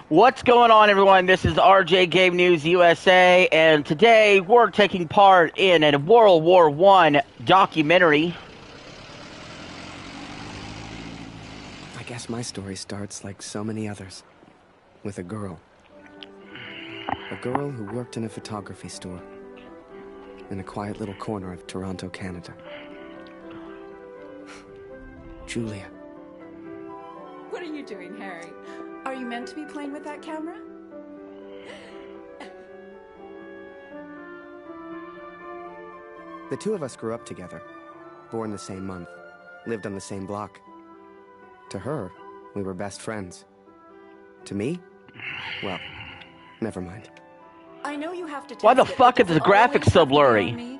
What's going on, everyone? This is RJ Game News USA, and today we're taking part in a World War I documentary. I guess my story starts like so many others, with a girl. A girl who worked in a photography store in a quiet little corner of Toronto, Canada. Julia. What are you doing, Harry? Are you meant to be playing with that camera? The two of us grew up together, born the same month, lived on the same block. To her, we were best friends. To me, well, never mind. I know you have to test Why the it, fuck but is does the it always graphics so have to be on blurry? me?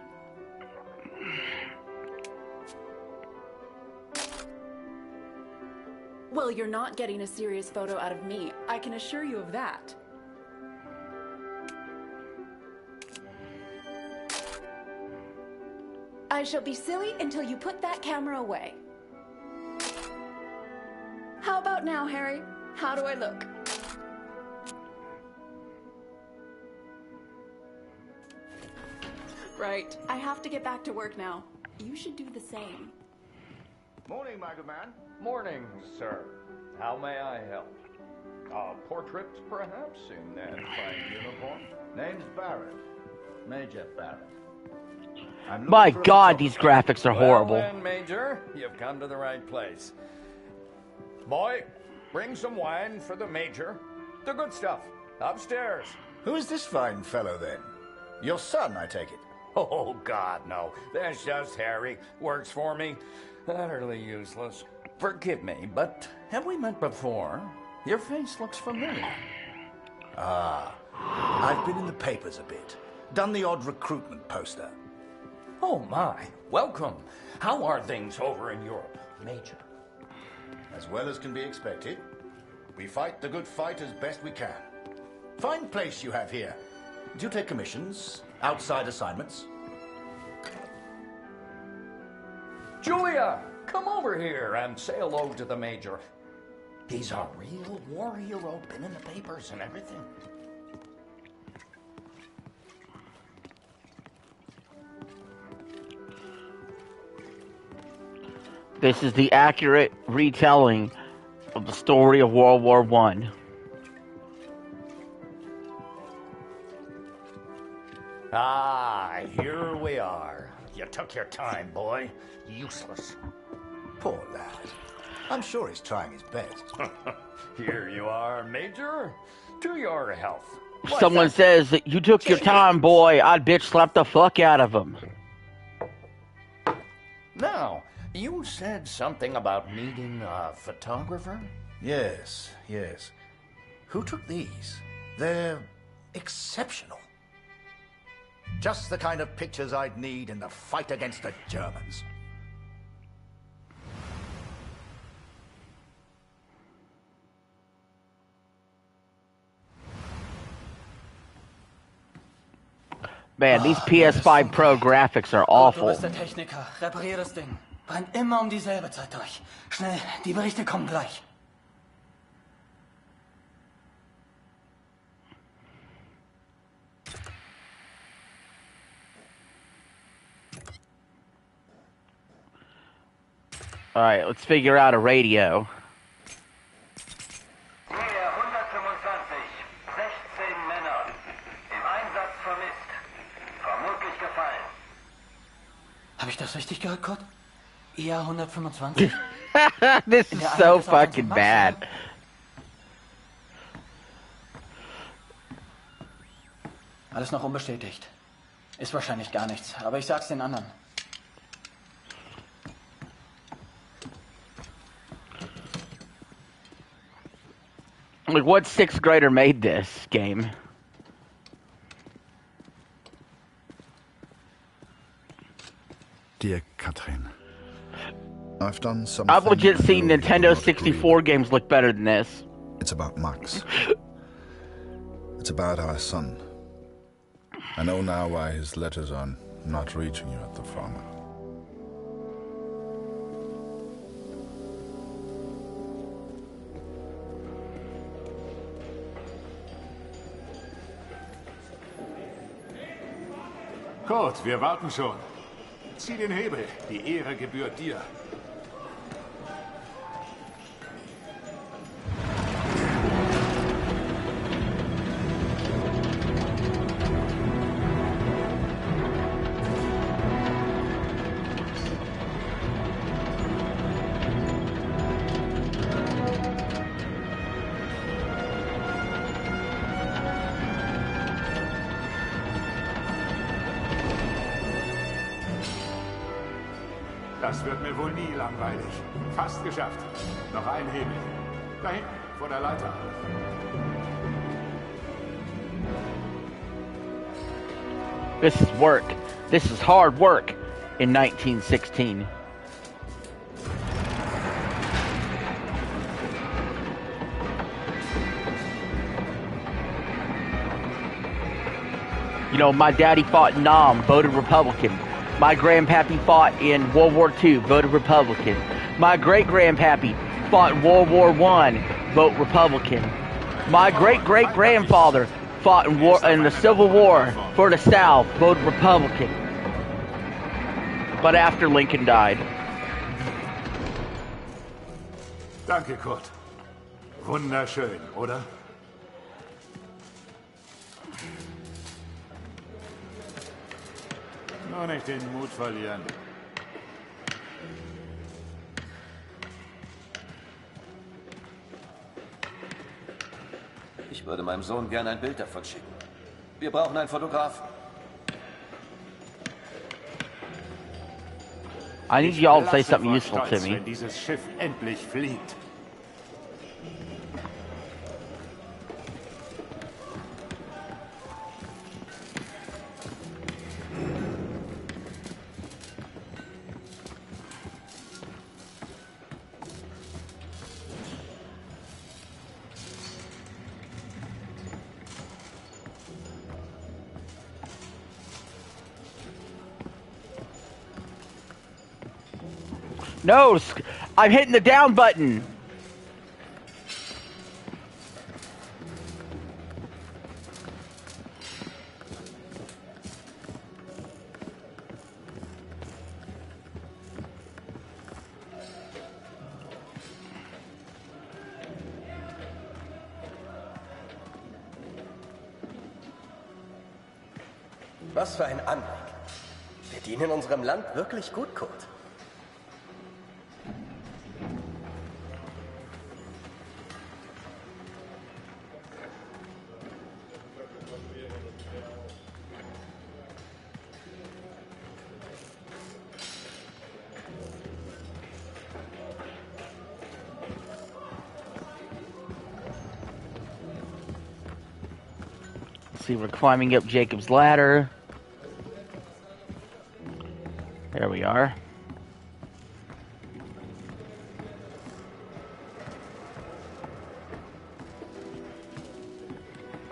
Well, you're not getting a serious photo out of me. I can assure you of that. I shall be silly until you put that camera away. How about now, Harry? How do I look? Right. I have to get back to work now. You should do the same. Morning, Michael Man. Morning, sir. How may I help? A portrait, perhaps, in that fine uniform? Name's Barrett. Major Barrett. My God, these graphics are horrible. Well then, Major, you've come to the right place. Boy, bring some wine for the Major. The good stuff. Upstairs. Who is this fine fellow, then? Your son, I take it. Oh, God, no. That's just Harry. Works for me. Utterly useless. Forgive me, but have we met before? Your face looks familiar. Ah, I've been in the papers a bit. Done the odd recruitment poster. Oh, my. Welcome. How are things over in Europe, Major? As well as can be expected. We fight the good fight as best we can. Fine place you have here. Do you take commissions? Outside assignments? Julia, come over here and say hello to the Major. He's a real war hero, been in the papers and everything. This is the accurate retelling of the story of World War I. Ah, here we are. You took your time, boy. Useless. Poor lad. I'm sure he's trying his best. Here you are, Major. To your health. If someone says that you took your time, boy, I'd bitch slap the fuck out of him. Now, you said something about needing a photographer? Yes, yes. Who took these? They're exceptional. Just the kind of pictures I'd need in the fight against the Germans. Man, these PS5 Pro graphics are awful. Du bist der Techniker. Reparier das Ding. Brennt immer dieselbe Zeit durch. Schnell, die Berichte kommen gleich. Alright, let's figure out a radio. Nähe 125, 16 Männer. Im Einsatz vermisst. Vermutlich gefallen. Habe ich das richtig gehört, Kurt? Eher 125? This is so fucking bad. Alles noch unbestätigt. Ist wahrscheinlich gar nichts, aber ich sag's den anderen. Like, what sixth grader made this game? Dear Katrin, I've done something. I've legit seen Nintendo 64 games look better than this. It's about Max. It's about our son. I know now why his letters are not reaching you at the farm. Kurt, wir warten schon. Zieh den Hebel. Die Ehre gebührt dir. Das wird mir wohl nie langweilig. Fast geschafft. Noch ein Hebel. Da hinten, vor der Leiter. This is work. This is hard work in 1916. You know, my daddy fought in Nam, voted Republican. My grandpappy fought in World War II, voted Republican. My great-grandpappy fought in World War I, vote Republican. My great-great-grandfather fought in the Civil War for the South, voted Republican. But after Lincoln died. Danke, Kurt. Wunderschön, oder? Nur nicht den Mut verlieren. Ich würde meinem Sohn gerne ein Bild davon schicken. Wir brauchen einen Fotografen. I need y'all to say something useful to me. Wenn dieses Schiff endlich fliegt. No, I'm hitting the down button. Was für ein Anblick. Wir dienen unserem Land wirklich gut, Kurt. See, we're climbing up Jacob's ladder. There we are.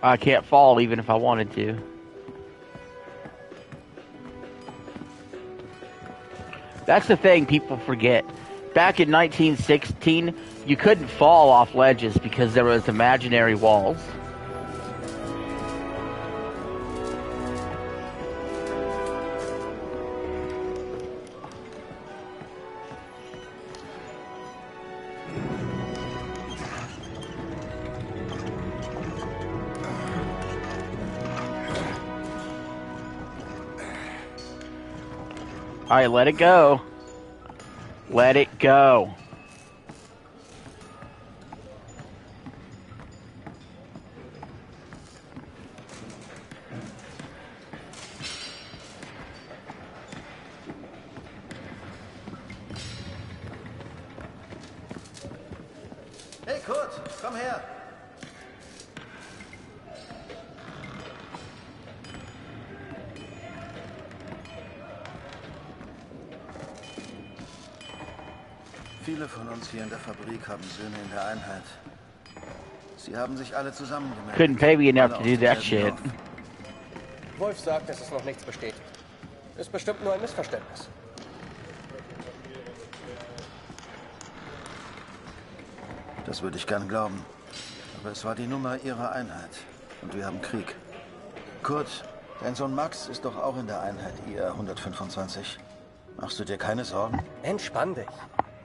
I can't fall even if I wanted to. That's the thing people forget. Back in 1916, you couldn't fall off ledges because there was imaginary walls. Alright, let it go. Let it go. Hey Kurt, komm her. Viele von uns hier in der Fabrik haben Söhne in der Einheit. Sie haben sich alle zusammengemeldet. Couldn't pay me enough to do that shit. Wolf sagt, dass es noch nichts bestätigt. Ist bestimmt nur ein Missverständnis. Das würde ich gern glauben. Aber es war die Nummer ihrer Einheit. Und wir haben Krieg. Kurt, Dein Sohn Max ist doch auch in der Einheit IR 125. Machst du dir keine Sorgen? Entspann dich.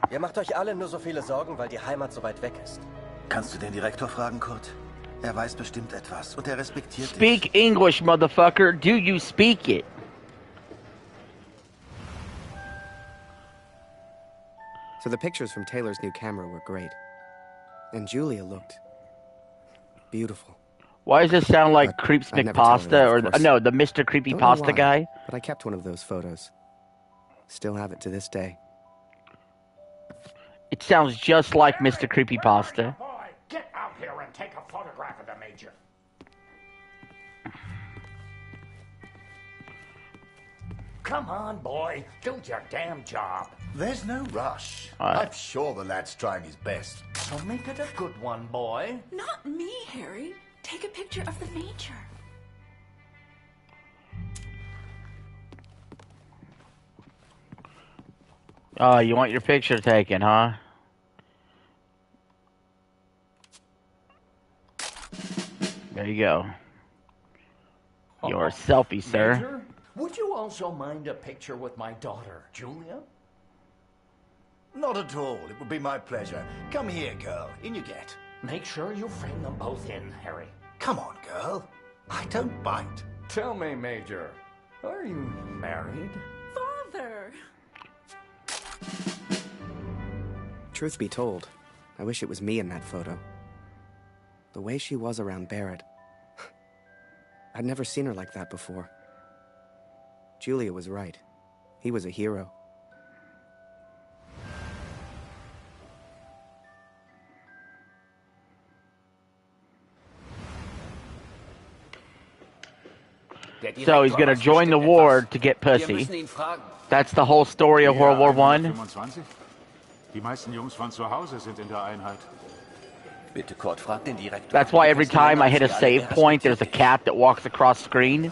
Ihr macht euch alle nur so viele Sorgen, weil die Heimat so weit weg ist. Kannst du den Direktor fragen, Kurt? Er weiß bestimmt etwas und er respektiert dich. Speak English, motherfucker. Do you speak it? So the pictures from Taylor's new camera were great. And Julia looked beautiful. Why does this sound like Creeps I'd never tell her McPasta that, or of course. no, the Mr. Creepy Don't know Pasta why, guy? But I kept one of those photos. Still have it to this day. It sounds just like Mr. Creepy Pasta. Boy, get out here and take a photograph of the Major. Come on, boy. Do your damn job. There's no rush. Alright. I'm sure the lad's trying his best. So make it a good one, boy. Not me, Harry. Take a picture of the Major. Oh, you want your picture taken, huh? There you go. Your selfie, sir. Major, would you also mind a picture with my daughter, Julia? Not at all. It would be my pleasure. Come here, girl. In you get. Make sure you frame them both in, Harry. Come on, girl. I don't bite. Tell me, Major, are you married? Father! Truth be told, I wish it was me in that photo. The way she was around Barrett. I'd never seen her like that before. Julia was right. He was a hero. So he's gonna join the war to get pussy. That's the whole story of World War I. 25? Die meisten Jungs von zu Hause sind in der Einheit. Bitte, Kurt, frag den Direktor. That's why every time I hit a save point, there's a cat that walks across screen.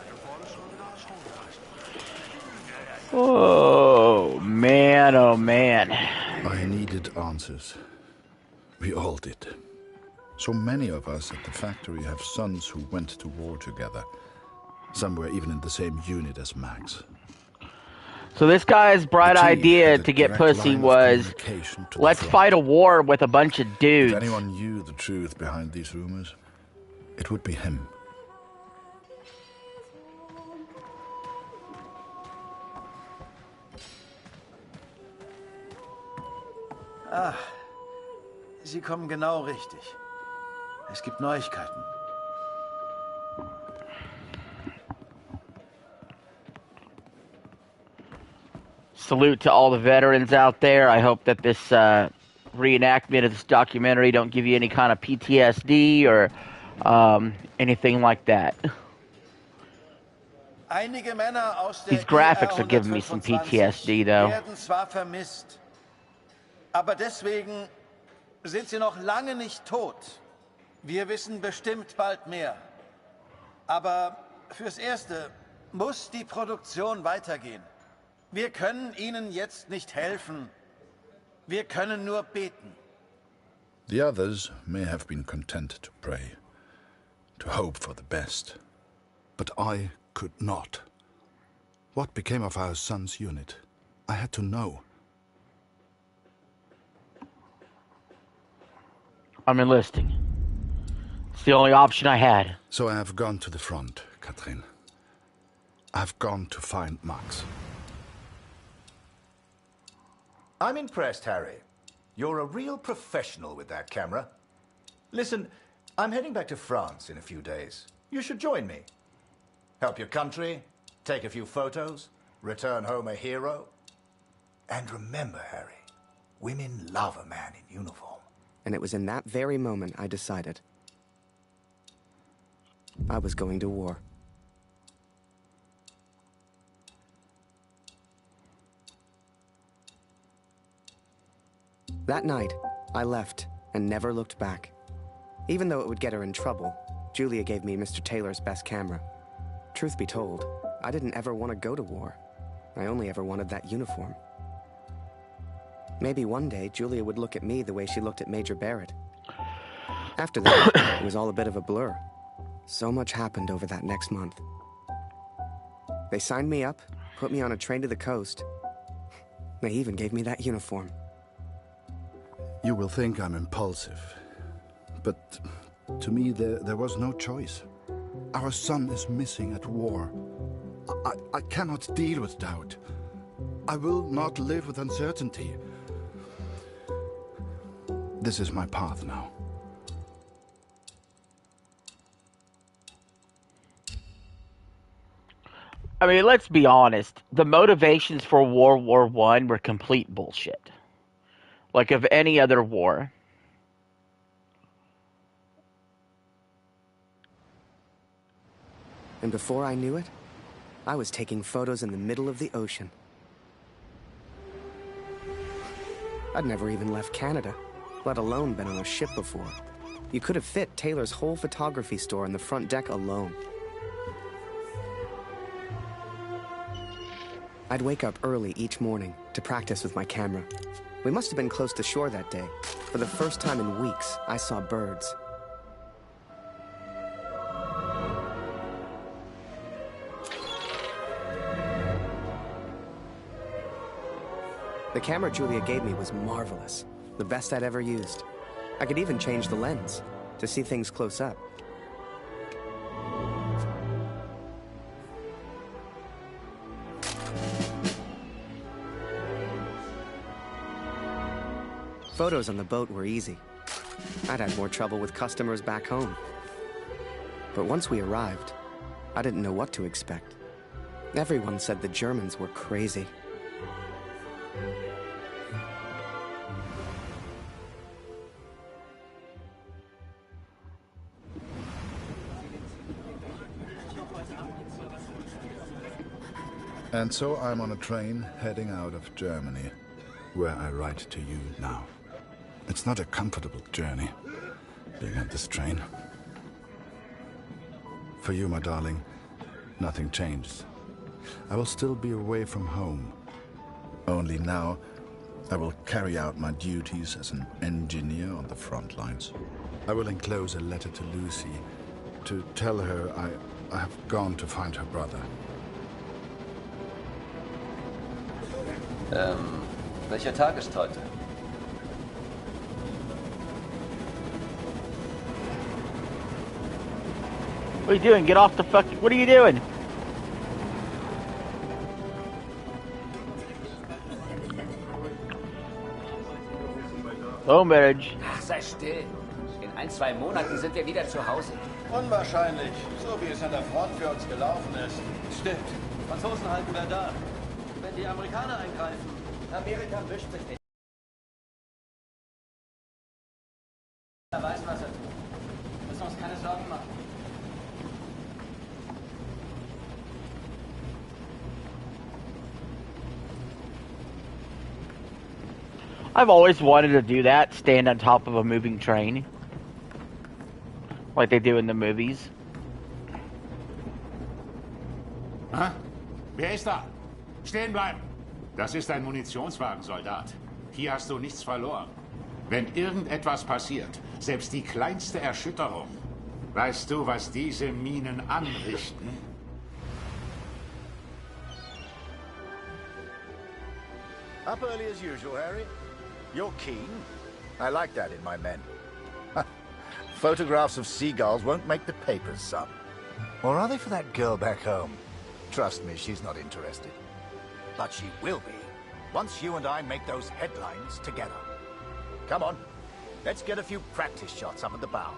Oh, man, oh, man. I needed answers. We all did. So many of us at the factory have sons who went to war together. Some were even in the same unit as Max. So this guy's bright idea to get pussy was, let's fight a war with a bunch of dudes. If anyone knew the truth behind these rumors, it would be him. Ah, Sie kommen genau richtig. Es gibt Neuigkeiten. Salute to all the veterans out there. I hope that this reenactment of this documentary don't give you any kind of PTSD or anything like that. Einige Männer aus der These graphics are giving me some PTSD, though. werden zwar vermisst, aber deswegen sind sie noch lange nicht tot. Wir wissen bestimmt bald mehr. Aber fürs Erste muss die Produktion weitergehen. Wir können Ihnen jetzt nicht helfen. Wir können nur beten. The others may have been content to pray, to hope for the best. But I could not. What became of our son's unit? I had to know. I'm enlisting. It's the only option I had. So I have gone to the front, Katrin. I've gone to find Max. I'm impressed, Harry. You're a real professional with that camera. Listen, I'm heading back to France in a few days. You should join me. Help your country, take a few photos, return home a hero. And remember, Harry, women love a man in uniform. And it was in that very moment I decided I was going to war. That night, I left and never looked back. Even though it would get her in trouble, Julia gave me Mr. Taylor's best camera. Truth be told, I didn't ever want to go to war. I only ever wanted that uniform. Maybe one day, Julia would look at me the way she looked at Major Barrett. After that, it was all a bit of a blur. So much happened over that next month. They signed me up, put me on a train to the coast. They even gave me that uniform. You will think I'm impulsive, but to me there was no choice. Our son is missing at war. I cannot deal with doubt. I will not live with uncertainty. This is my path now. I mean, let's be honest. The motivations for World War I were complete bullshit. Like of any other war. And before I knew it, I was taking photos in the middle of the ocean. I'd never even left Canada, let alone been on a ship before. You could have fit Taylor's whole photography store on the front deck alone. I'd wake up early each morning to practice with my camera. We must have been close to shore that day. For the first time in weeks, I saw birds. The camera Julia gave me was marvelous. The best I'd ever used. I could even change the lens to see things close up. Photos on the boat were easy. I'd had more trouble with customers back home. But once we arrived, I didn't know what to expect. Everyone said the Germans were crazy. And so I'm on a train heading out of Germany, where I write to you now. It's not a comfortable journey, being on this train. For you, my darling, nothing changes. I will still be away from home. Only now, I will carry out my duties as an engineer on the front lines. I will enclose a letter to Lucy to tell her I have gone to find her brother. Welcher Tag ist heute? What are you doing? Get off the fucking... What are you doing? Oh, marriage. Ach, sei still. In 1-2 Monaten sind wir wieder zu Hause. Unwahrscheinlich, so wie es an der Front für uns gelaufen ist. Stimmt. Franzosen halten Verdun. Wenn die Amerikaner eingreifen, Amerika wischt sich nicht. er weiß, was er tut. Müssen uns keine Sorgen machen. I've always wanted to do that, stand on top of a moving train. Like they do in the movies. Ha? Wer ist da? Stehen bleiben! Das ist ein Munitionswagen, Soldat. Hier hast du nichts verloren. Wenn irgendetwas passiert, selbst die kleinste Erschütterung, weißt du, was diese Minen anrichten? Up early as usual, Harry. You're keen. I like that in my men. Photographs of seagulls won't make the papers, son. Or are they for that girl back home? Trust me, she's not interested. But she will be, once you and I make those headlines together. Come on, let's get a few practice shots up at the bow.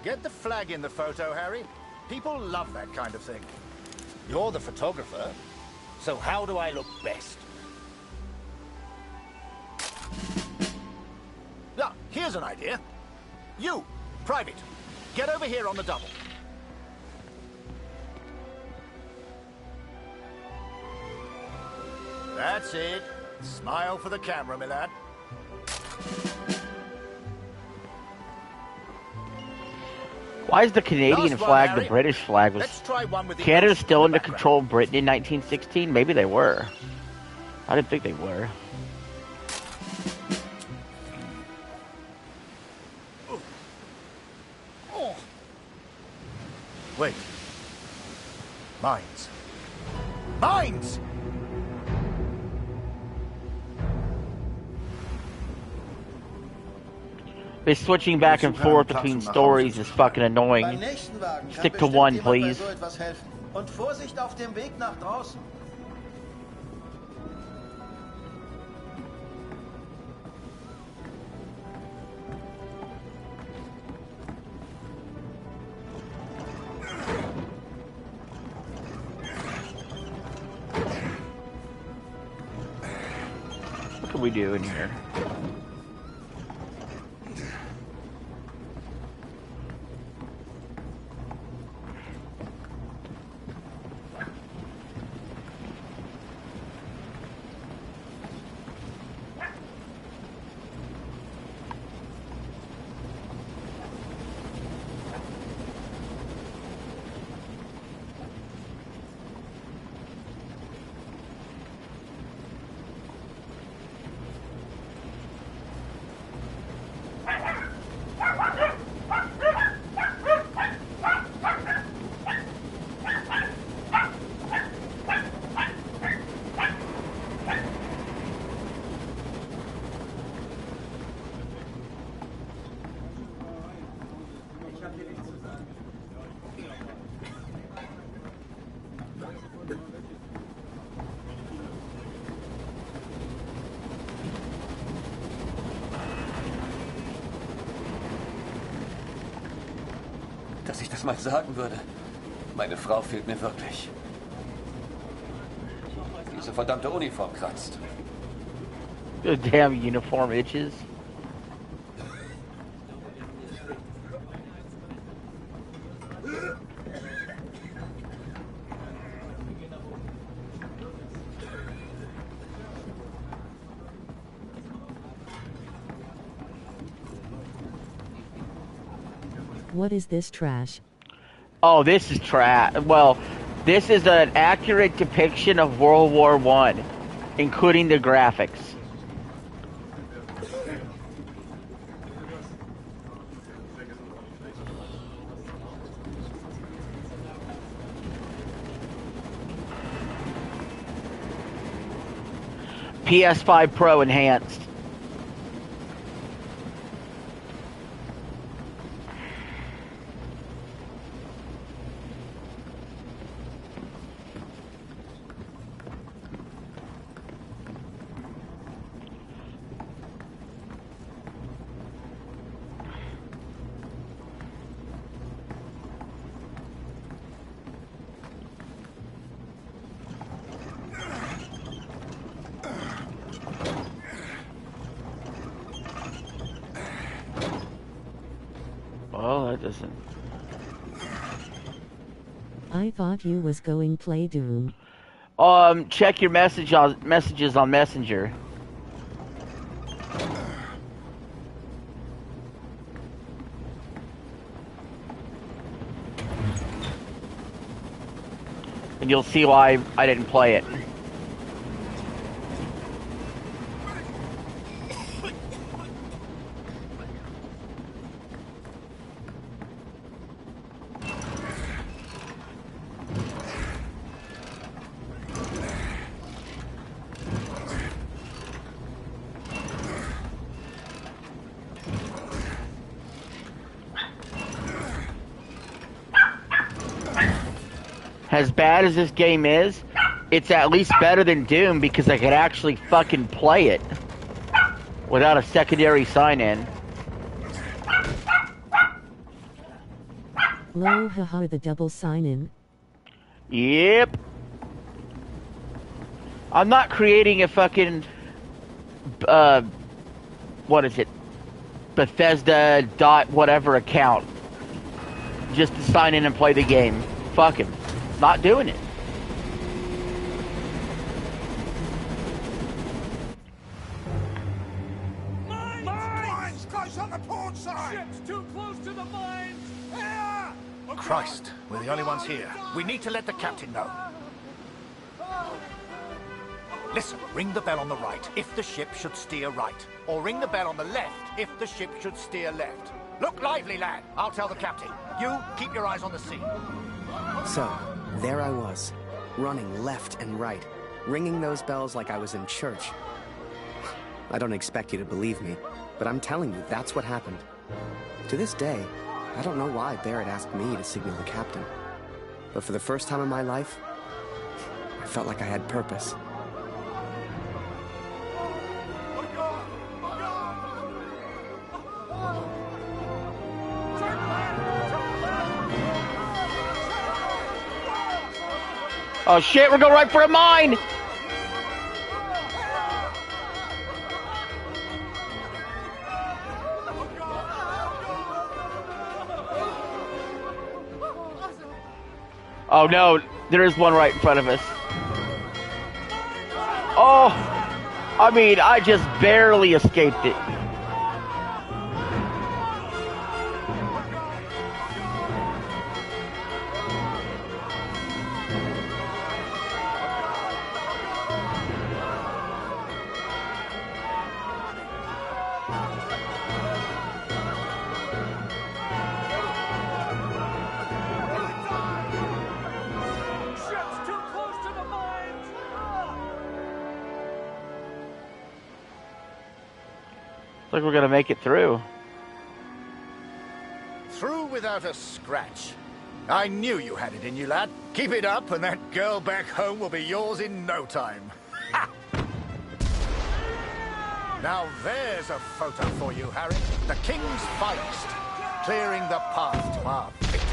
Get the flag in the photo, Harry. People love that kind of thing. You're the photographer, so how do I look best? Now, here's an idea. You, Private, get over here on the double. That's it. Smile for the camera, my lad. Why is the Canadian flag the British flag? Was Canada still under control of Britain in 1916? Maybe they were. I didn't think they were. Wait. Mines. Mines! This switching back and forth between stories is fucking annoying. Beim nächsten Wagen kann Stick to bestimmt one, jemand bei please. so etwas helfen. Und Vorsicht auf dem Weg nach draußen. What can we do in here? Dass ich das mal sagen würde. Meine Frau fehlt mir wirklich. Diese verdammte Uniform kratzt. The damn uniform itches. What is this trash? Oh, this is trash. Well, this is an accurate depiction of World War I, including the graphics. PS5 Pro enhanced. Well, that doesn't... I thought you was going play Doom. Check your messages on Messenger. And you'll see why I didn't play it. As bad as this game is, it's at least better than Doom because I could actually fucking play it without a secondary sign-in. Low haha the double sign-in. Yep. I'm not creating a fucking, what is it? Bethesda dot whatever account just to sign in and play the game. Fuck him. Not doing it. Mines! Close on the port side! Ships too close to the mines! Here! Christ, we're the only ones here. We need to let the captain know. Listen, ring the bell on the right if the ship should steer right. Or ring the bell on the left if the ship should steer left. Look lively, lad. I'll tell the captain. You, keep your eyes on the sea. So, there I was, running left and right, ringing those bells like I was in church. I don't expect you to believe me, but I'm telling you, that's what happened. To this day, I don't know why Barrett asked me to signal the captain. But for the first time in my life, I felt like I had purpose. Oh shit, we're going right for a mine! Oh no, there is one right in front of us. Oh, I mean, I just barely escaped it. Looks like we're gonna make it through. Through without a scratch. I knew you had it in you, lad. Keep it up, and that girl back home will be yours in no time. Ha! Now there's a photo for you, Harry. The King's finest, clearing the path to our victory.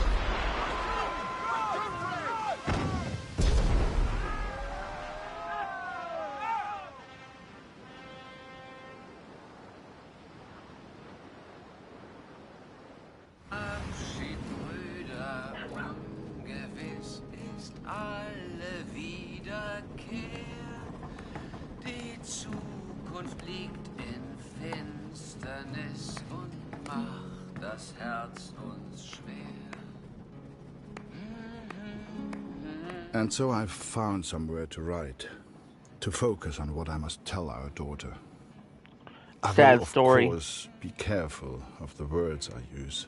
And so I've found somewhere to write, to focus on what I must tell our daughter. Sad story. Of course, be careful of the words I use.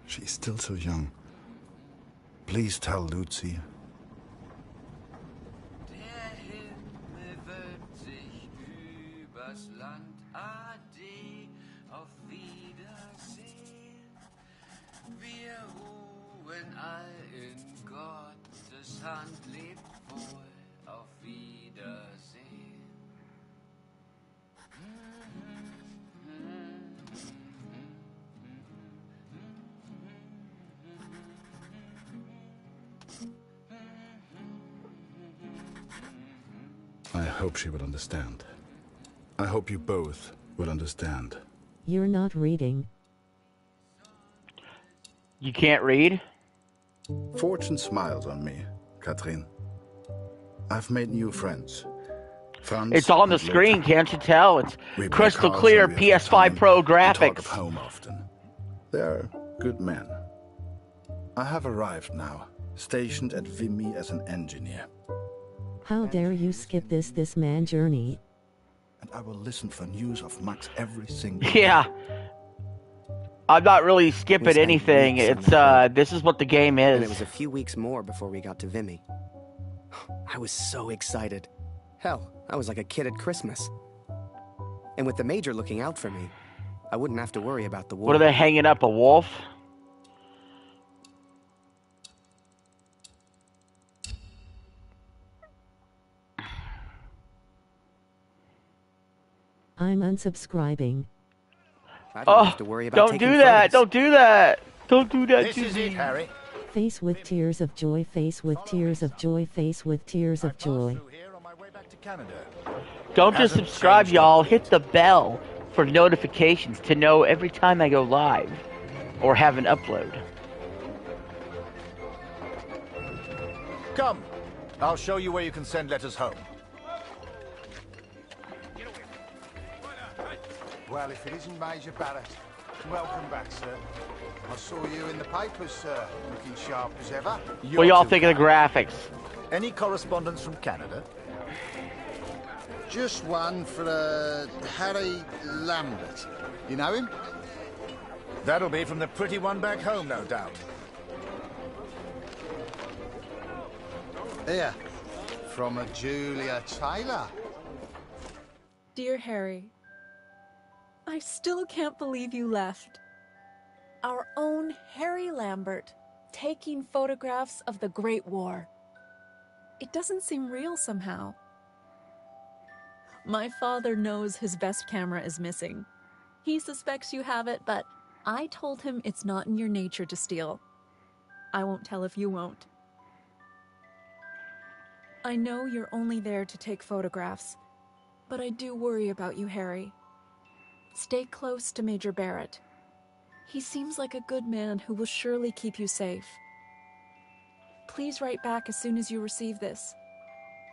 She's still so young. Please tell Lucy. I hope she will understand. I hope you both will understand. You're not reading. You can't read? Fortune smiles on me, Catherine. I've made new friends. Franz, it's on the screen, can't you tell? It's crystal clear PS5 Pro graphics. Talk of home often. They're good men. I have arrived now, stationed at Vimy as an engineer. How dare you skip this man journey? And I will listen for news of Max every single Yeah. day. I'm not really skipping anything. It's this is what the game is. And it was a few weeks more before we got to Vimy. I was so excited. Hell, I was like a kid at Christmas. And with the Major looking out for me, I wouldn't have to worry about the war. What are they hanging up, a wolf? I'm unsubscribing. I don't have to worry about don't do that! Don't do that! Don't do that! This is it, Harry. Face with tears of joy, face with tears of joy, face with tears of joy. Don't just subscribe, y'all. Hit the bell for notifications to know every time I go live or have an upload. Come, I'll show you where you can send letters home. Well, if it isn't Major Barrett, welcome back, sir. I saw you in the papers, sir, looking sharp as ever. What y'all think of the graphics? Any correspondence from Canada? Just one for Harry Lambert. You know him? That'll be from the pretty one back home, no doubt. Here, from a Julia Taylor. Dear Harry, I still can't believe you left. Our own Harry Lambert, taking photographs of the Great War. It doesn't seem real somehow. My father knows his best camera is missing. He suspects you have it, but I told him it's not in your nature to steal. I won't tell if you won't. I know you're only there to take photographs, but I do worry about you, Harry. Stay close to Major Barrett. He seems like a good man who will surely keep you safe. Please write back as soon as you receive this.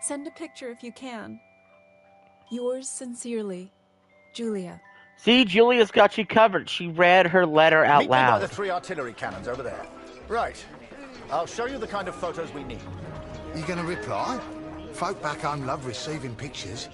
Send a picture if you can. Yours sincerely, Julia. See, Julia's got you covered. She read her letter out Meet me by loud. the 3 artillery cannons over there. Right. I'll show you the kind of photos we need. You gonna reply? Folk back home love receiving pictures.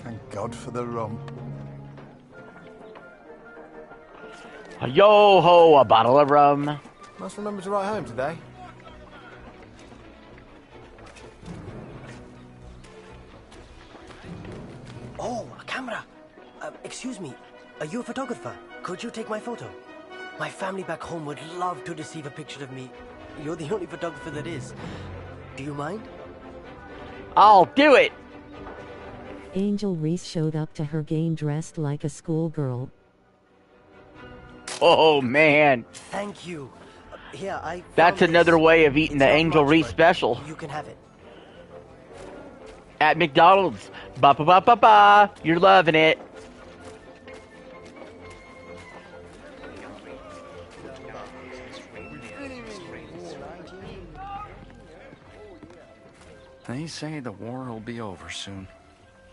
Thank God for the rum. Yo ho, a bottle of rum. Must remember to write home today. Oh, a camera. Excuse me, are you a photographer? Could you take my photo? My family back home would love to receive a picture of me. You're the only photographer that is. Do you mind? I'll do it! Angel Reese showed up to her game dressed like a schoolgirl. Oh, man. Thank you. Here, That's another way of eating the Angel Reese special. You can have it. At McDonald's. Ba-ba-ba-ba-ba. You're loving it. They say the war will be over soon.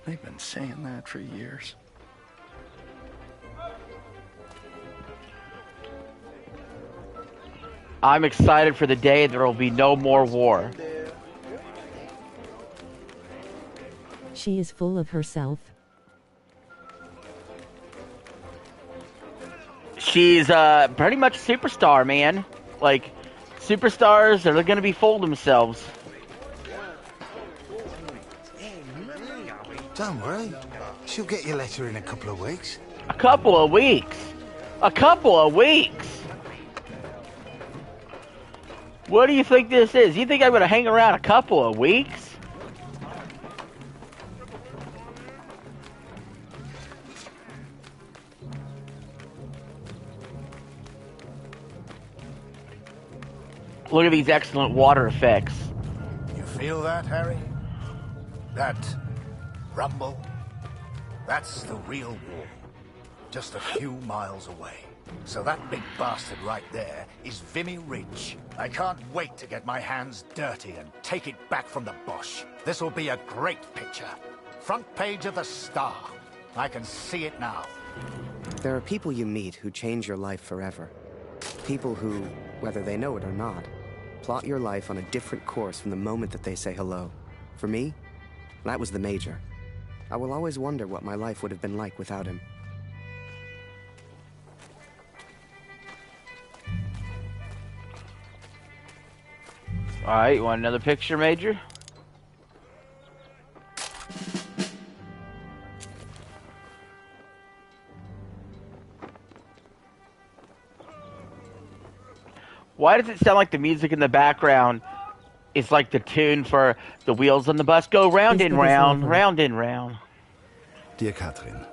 They've been saying that for years. I'm excited for the day there will be no more war. She is full of herself. She's pretty much a superstar, man. Like, superstars, they're gonna be full of themselves. Don't worry. She'll get your letter in a couple of weeks. A couple of weeks? A couple of weeks? What do you think this is? You think I'm gonna hang around a couple of weeks? Look at these excellent water effects. You feel that, Harry? That rumble? That's the real war. Just a few miles away. So that big bastard right there is Vimy Ridge. I can't wait to get my hands dirty and take it back from the Boche. This will be a great picture. Front page of the Star. I can see it now. There are people you meet who change your life forever. People who, whether they know it or not, plot your life on a different course from the moment that they say hello. For me, that was the Major. I will always wonder what my life would have been like without him. Alright, you want another picture, Major? Why does it sound like the music in the background is like the tune for the wheels on the bus go round and round, round and round? Dear Catherine,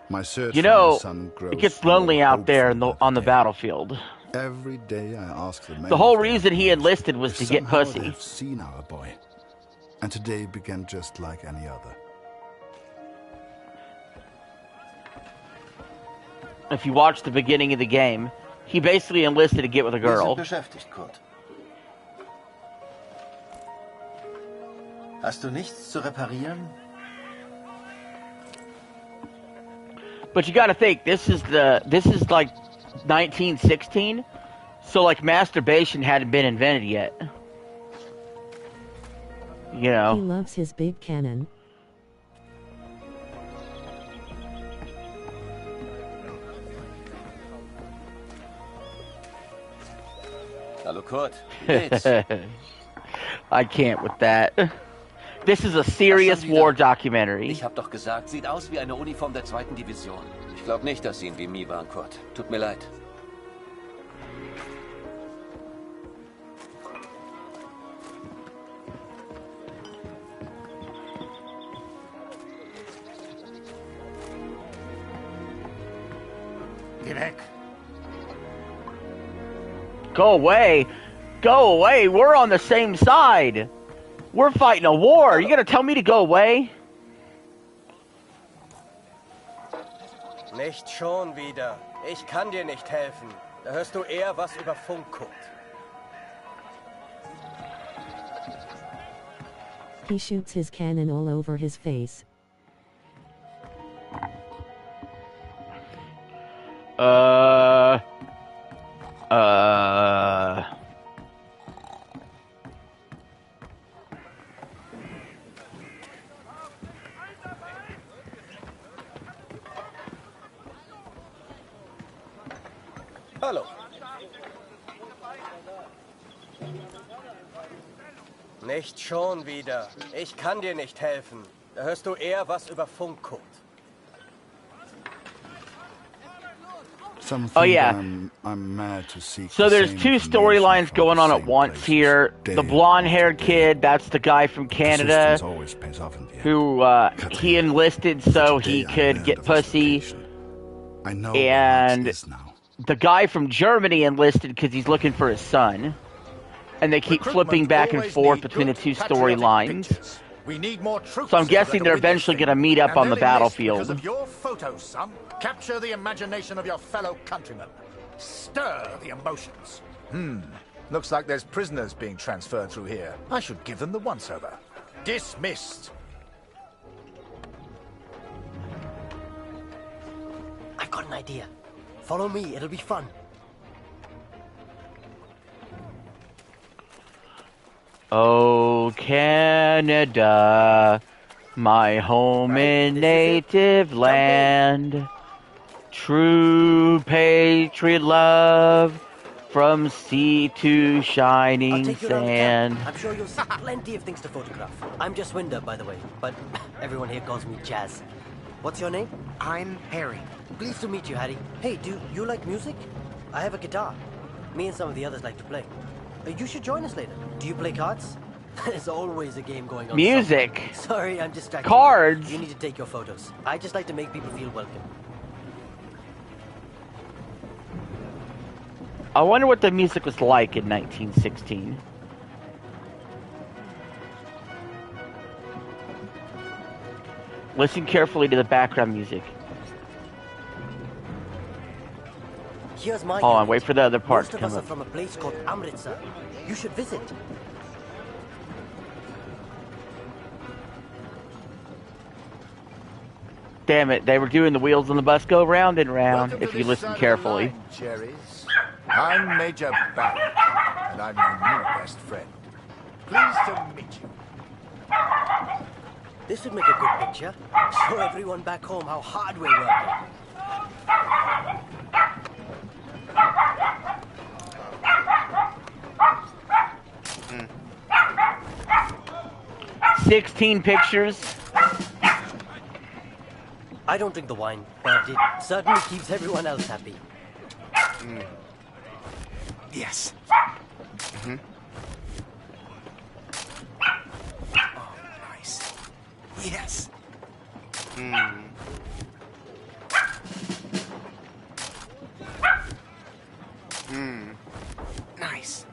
my search you for know, my son grows it gets lonely out there in on the battlefield. Every day I ask the whole reason he enlisted was to get pussy. I've seen our boy, and today began just like any other. If you watch the beginning of the game, he basically enlisted to get with a girl. Wir sind beschäftigt, Kurt. Hast du nichts zu reparieren? But you gotta think, this is like 1916, so like masturbation hadn't been invented yet. You know. He loves his big cannon. Hallo Kurt, wie geht's? I can't with that. This is a serious war documentary. Ich hab doch gesagt, sieht aus wie eine Uniform der 2. Division. Ich glaube nicht, dass Sie in Vimy waren, Kurt. Tut mir leid. Geh weg. Go away. Go away. We're on the same side. We're fighting a war. You gonna tell me to go away? Nicht schon wieder. Ich kann dir nicht helfen. Da hörst du eher was über Funk, Kurt. He shoots his cannon all over his face. Hallo. Nicht schon wieder. Ich kann dir nicht helfen. Da hörst du eher was über Funk, Kurt. Some Oh think yeah. I'm mad to seek So the there's same two information storylines from going the on at same once places, here. day The in, blonde-haired kid, that's the guy from Canada, Persistence always pays off in the end. who he enlisted so he could get pussy. I know And what is now. the guy from Germany enlisted because he's looking for his son. And they keep flipping back and forth between the two storylines. We need more troops. So I'm guessing they're eventually going to meet up on the battlefield. Because of your photos, son. Capture the imagination of your fellow countrymen. Stir the emotions. Looks like there's prisoners being transferred through here. I should give them the once-over. Dismissed. I've got an idea. Follow me, it'll be fun. Oh, Canada, my home and native land, true patriot love, from sea to I'll shining take you around the camp. sand. I'm sure you'll see plenty of things to photograph. I'm just Winder, by the way, but everyone here calls me Jazz. What's your name? I'm Harry. Pleased to meet you, Harry. Hey, do you like music? I have a guitar. Me and some of the others like to play. You should join us later. Do you play cards? There's always a game going on. Music. somewhere. Sorry, I'm distracted. Cards. You need to take your photos. I just like to make people feel welcome. I wonder what the music was like in 1916. Listen carefully to the background music. Here's my Hold on, unit. wait for the other part Most to of come us are up. from a place called Amritsar. You should visit. Damn it, they were doing the wheels on the bus go round and round, Welcome if to you this listen side of the carefully. line, Cherries. I'm Major Barrett, and I'm your new best friend. Pleased to meet you. This would make a good picture. Show everyone back home how hard we're working. 16 pictures. I don't drink the wine, but it certainly keeps everyone else happy. Yes. Oh, nice. Yes. Nice.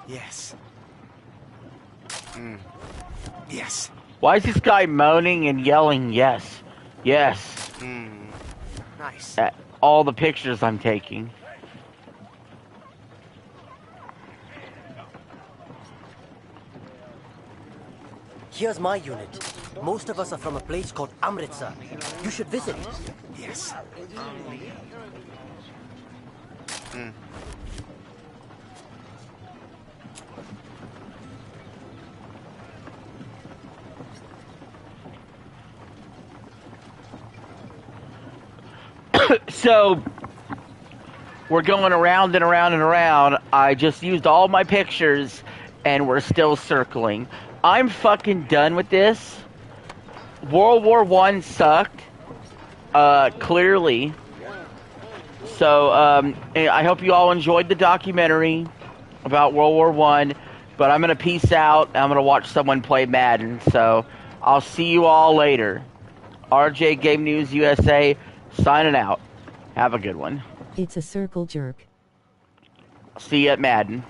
Yes. Yes. Why is this guy moaning and yelling yes? Yes. Nice. all the pictures I'm taking. Here's my unit. Most of us are from a place called Amritsar. You should visit. Yes. So, we're going around and around and around. I just used all my pictures, and we're still circling. I'm fucking done with this. World War I sucked. Clearly. So, I hope you all enjoyed the documentary about World War I. But I'm going to peace out. I'm going to watch someone play Madden. So, I'll see you all later. RJ Game News USA, signing out. Have a good one. It's a circle jerk. See you at Madden.